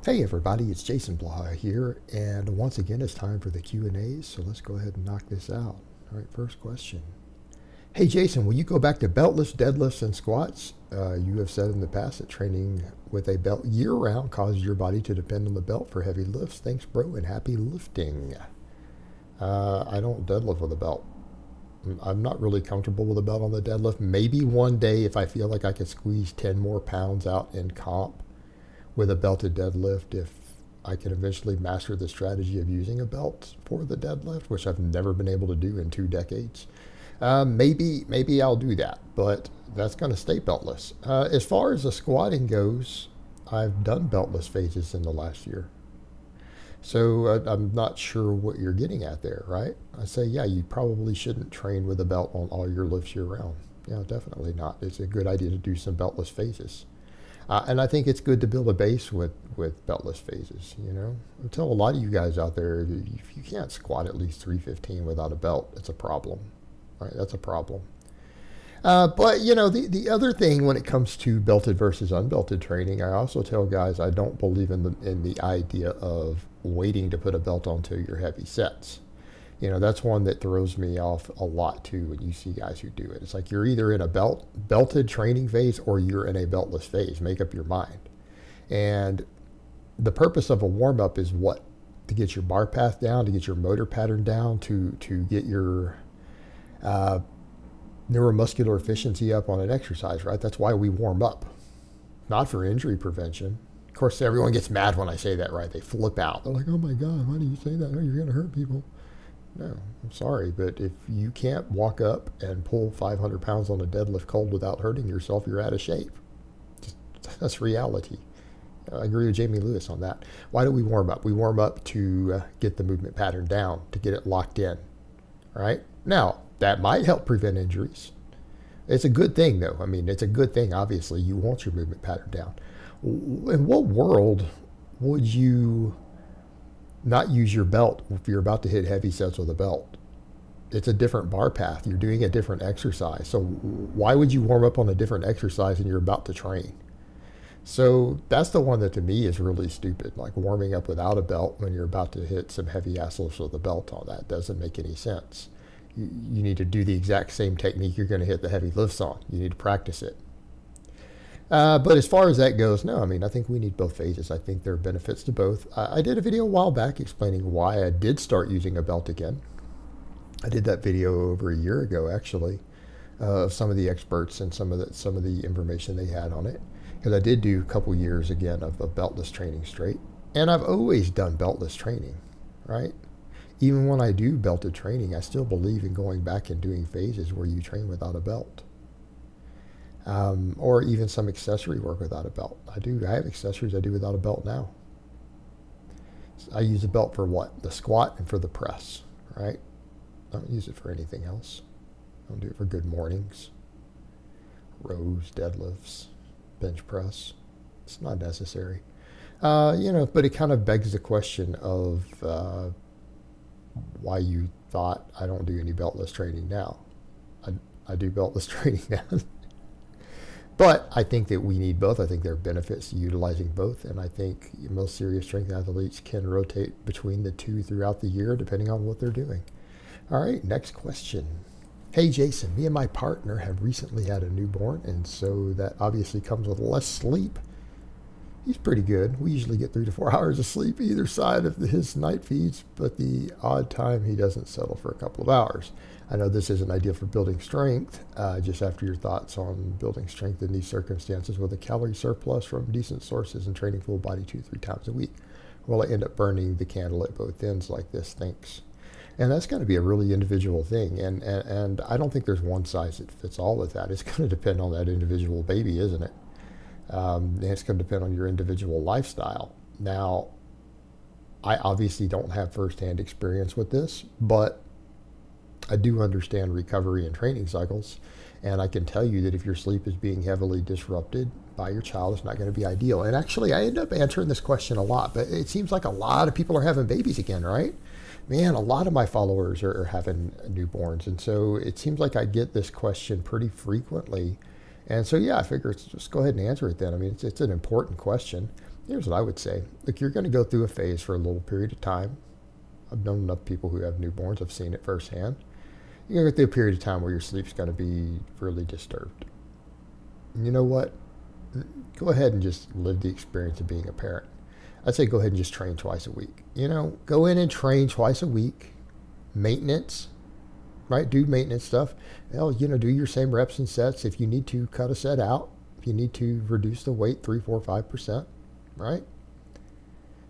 Hey everybody, it's Jason Blaha here, and once again it's time for the Q&As, so let's go ahead and knock this out. All right, first question. Hey Jason, will you go back to beltless deadlifts and squats? You have said in the past that training with a belt year-round causes your body to depend on the belt for heavy lifts. Thanks bro, and happy lifting. I don't deadlift with a belt. I'm not really comfortable with a belt on the deadlift. Maybe one day if I feel like I could squeeze 10 more pounds out in comp with a belted deadlift, if I can eventually master the strategy of using a belt for the deadlift, which I've never been able to do in 2 decades. Maybe I'll do that, but that's going to stay beltless. As far as the squatting goes, I've done beltless phases in the last year. So I'm not sure what you're getting at there, right? I say, yeah, you probably shouldn't train with a belt on all your lifts year round. Yeah, definitely not. It's a good idea to do some beltless phases. And I think it's good to build a base with beltless phases, you know. I tell a lot of you guys out there, if you can't squat at least 315 without a belt, it's a problem, right? That's a problem. But, you know, the other thing when it comes to belted versus unbelted training, I also tell guys I don't believe in the idea of waiting to put a belt onto your heavy sets. You know, that's one that throws me off a lot too when you see guys who do it. It's like you're either in a belted training phase or you're in a beltless phase. Make up your mind. And the purpose of a warm-up is what? To get your bar path down, to get your motor pattern down, to get your neuromuscular efficiency up on an exercise, right? That's why we warm up, not for injury prevention. Of course, everyone gets mad when I say that, right? They flip out. They're like, oh my God, why do you say that? Oh, you're going to hurt people. No, I'm sorry, but if you can't walk up and pull 500 pounds on a deadlift cold without hurting yourself, you're out of shape. That's reality. I agree with Jamie Lewis on that. Why do we warm up? We warm up to get the movement pattern down, to get it locked in, right? Now, that might help prevent injuries. It's a good thing, though. I mean, it's a good thing, obviously. You want your movement pattern down. In what world would you not use your belt if you're about to hit heavy sets with a belt? It's a different bar path. You're doing a different exercise. So why would you warm up on a different exercise and you're about to train? So that's the one that to me is really stupid, like warming up without a belt when you're about to hit some heavy ass lifts with a belt on. That doesn't make any sense. You need to do the exact same technique you're going to hit the heavy lifts on. You need to practice it. But as far as that goes, no, I mean, I think we need both phases. I think there are benefits to both. I did a video a while back explaining why I did start using a belt again. I did that video over a year ago, actually, of some of the experts and some of the information they had on it. Because I did do a couple years again of beltless training straight. And I've always done beltless training, right? Even when I do belted training, I still believe in going back and doing phases where you train without a belt. Or even some accessory work without a belt. I have accessories I do without a belt now. I use a belt for what? The squat and for the press, right? I don't use it for anything else. I don't do it for good mornings, rows, deadlifts, bench press. It's not necessary. You know, but it kind of begs the question of why you thought I don't do any beltless training now. I do beltless training now. But I think that we need both. I think there are benefits to utilizing both. And I think most serious strength athletes can rotate between the two throughout the year, depending on what they're doing. All right, next question. Hey, Jason, me and my partner have recently had a newborn, and so that obviously comes with less sleep. He's pretty good. We usually get 3 to 4 hours of sleep either side of his night feeds, but the odd time he doesn't settle for a couple of hours. I know this isn't ideal for building strength. Just after your thoughts on building strength in these circumstances with a calorie surplus from decent sources and training full body 2-3 times a week. Will I end up burning the candle at both ends like this? Thanks. And that's going to be a really individual thing. And I don't think there's one size that fits all with that. It's going to depend on that individual baby, isn't it? And it's going to depend on your individual lifestyle. Now, I obviously don't have firsthand experience with this, but I do understand recovery and training cycles. And I can tell you that if your sleep is being heavily disrupted by your child, it's not going to be ideal. And actually, I end up answering this question a lot, but it seems like a lot of people are having babies again, right? Man, a lot of my followers are having newborns. And so it seems like I get this question pretty frequently. And so, yeah, I figure just go ahead and answer it then. I mean, it's an important question. Here's what I would say. Look, you're going to go through a phase for a little period of time. I've known enough people who have newborns. I've seen it firsthand. You're going to go through a period of time where your sleep's going to be really disturbed. And you know what? Go ahead and just live the experience of being a parent. I'd say go ahead and just train twice a week. You know, go in and train twice a week. Maintenance, right? Do maintenance stuff. Hell, you know, do your same reps and sets. If you need to cut a set out, if you need to reduce the weight 3, 4, 5%, right?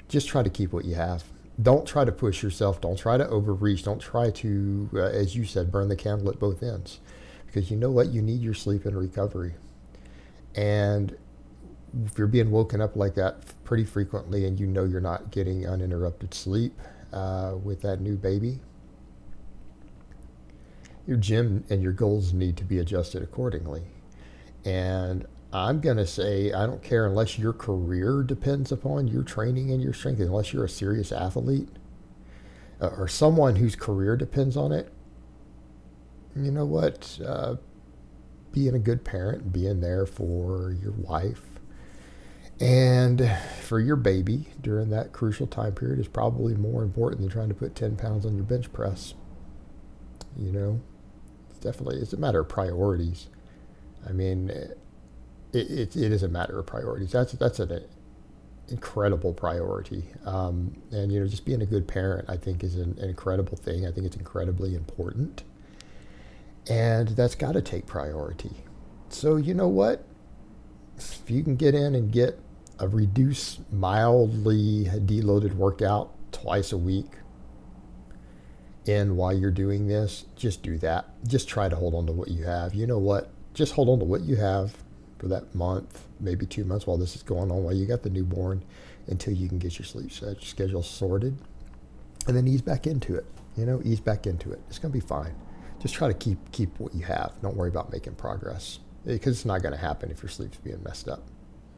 Just try to keep what you have. Don't try to push yourself. Don't try to overreach. Don't try to, as you said, burn the candle at both ends. Because you know what? You need your sleep and recovery. And if you're being woken up like that pretty frequently and you know you're not getting uninterrupted sleep with that new baby, your gym and your goals need to be adjusted accordingly. And I'm going to say, I don't care unless your career depends upon your training and your strength, unless you're a serious athlete or someone whose career depends on it. You know what? Being a good parent, being there for your wife and for your baby during that crucial time period is probably more important than trying to put 10 pounds on your bench press. You know, it's a matter of priorities. I mean, it is a matter of priorities. That's an incredible priority. And, you know, just being a good parent, I think, is an incredible thing. I think it's incredibly important. And that's got to take priority. So, you know what? If you can get in and get a reduced, mildly deloaded workout twice a week in while you're doing this, just do that. Just try to hold on to what you have. You know what? Just hold on to what you have for that month, maybe 2 months while this is going on, while you got the newborn, until you can get your sleep schedule sorted. And then ease back into it. You know, ease back into it. It's going to be fine. Just try to keep what you have. Don't worry about making progress, because it's not going to happen if your sleep's being messed up.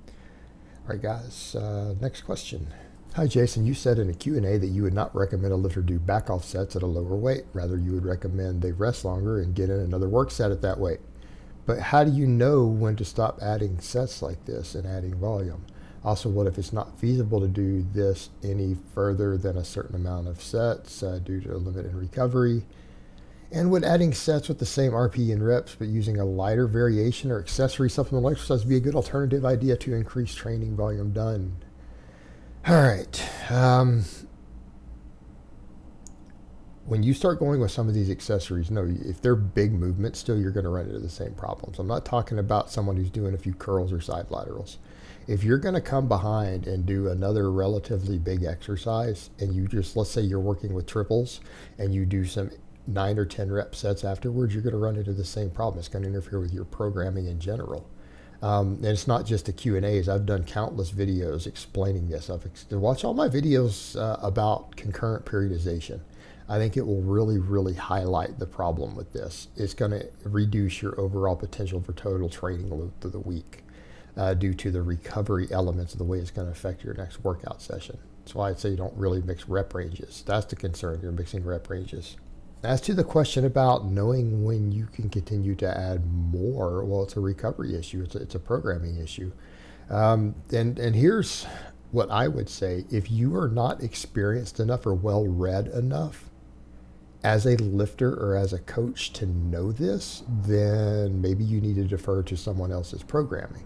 All right, guys, next question. Hi, Jason. You said in a Q&A that you would not recommend a lifter do back-off sets at a lower weight. Rather, you would recommend they rest longer and get in another work set at that weight. But how do you know when to stop adding sets like this and adding volume? Also, what if it's not feasible to do this any further than a certain amount of sets due to a limit in recovery? And would adding sets with the same RPE and reps but using a lighter variation or accessory supplemental exercise be a good alternative idea to increase training volume done? All right. When you start going with some of these accessories, no, if they're big movements still, you're going to run into the same problems. I'm not talking about someone who's doing a few curls or side laterals. If you're going to come behind and do another relatively big exercise and you just, let's say you're working with triples and you do some 9 or 10 rep sets afterwards, you're going to run into the same problem. It's going to interfere with your programming in general. And it's not just the Q&As. I've done countless videos explaining this. Watch all my videos about concurrent periodization. I think it will really, really highlight the problem with this. It's going to reduce your overall potential for total training load through the week due to the recovery elements of the way it's going to affect your next workout session. That's why I'd say you don't really mix rep ranges. That's the concern. You're mixing rep ranges. As to the question about knowing when you can continue to add more, well, it's a recovery issue. It's a programming issue. And here's what I would say. If you are not experienced enough or well-read enough as a lifter or as a coach to know this, then maybe you need to defer to someone else's programming.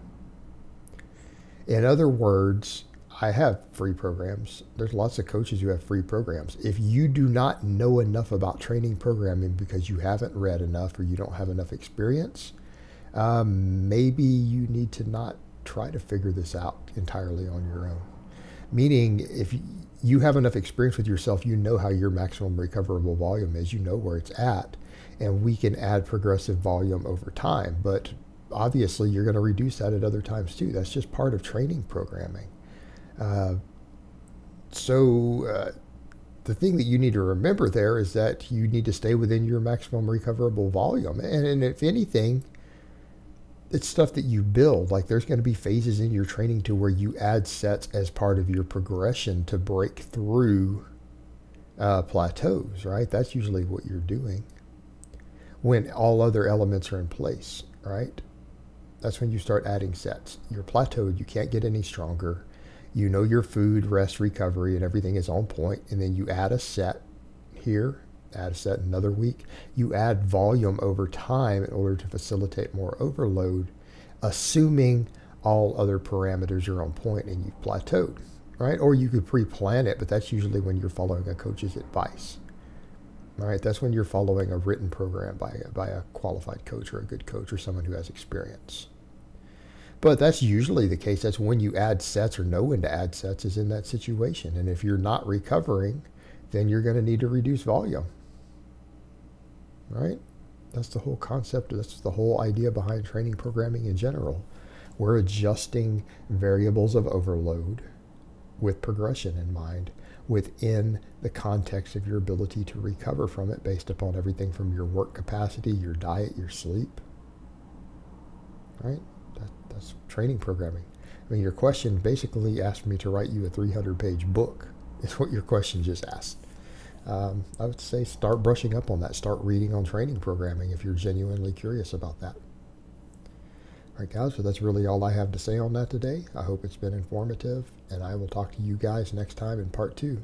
In other words, I have free programs. There's lots of coaches who have free programs. If you do not know enough about training programming because you haven't read enough or you don't have enough experience, maybe you need to not try to figure this out entirely on your own. Meaning, if you have enough experience with yourself, you know how your maximum recoverable volume is, you know where it's at, and we can add progressive volume over time. But obviously, you're going to reduce that at other times too. That's just part of training programming. The thing that you need to remember there is that you need to stay within your maximum recoverable volume. And if anything, it's stuff that you build. Like there's going to be phases in your training to where you add sets as part of your progression to break through plateaus, right? That's usually what you're doing when all other elements are in place, right? That's when you start adding sets. You're plateaued. You can't get any stronger. You know your food, rest, recovery, and everything is on point, and then you add a set here, add a set another week. You add volume over time in order to facilitate more overload, assuming all other parameters are on point and you've plateaued, right? Or you could pre-plan it, but that's usually when you're following a coach's advice. All right, that's when you're following a written program by a qualified coach or a good coach or someone who has experience. But that's usually the case. That's when you add sets or know when to add sets is in that situation. And if you're not recovering, then you're going to need to reduce volume. Right? That's the whole concept. That's the whole idea behind training programming in general. We're adjusting variables of overload with progression in mind within the context of your ability to recover from it based upon everything from your work capacity, your diet, your sleep. Right? That's training programming. I mean, your question basically asked me to write you a 300-page book. Is what your question just asked. I would say start brushing up on that. Start reading on training programming if you're genuinely curious about that. All right, guys, so that's really all I have to say on that today. I hope it's been informative, and I will talk to you guys next time in part 2.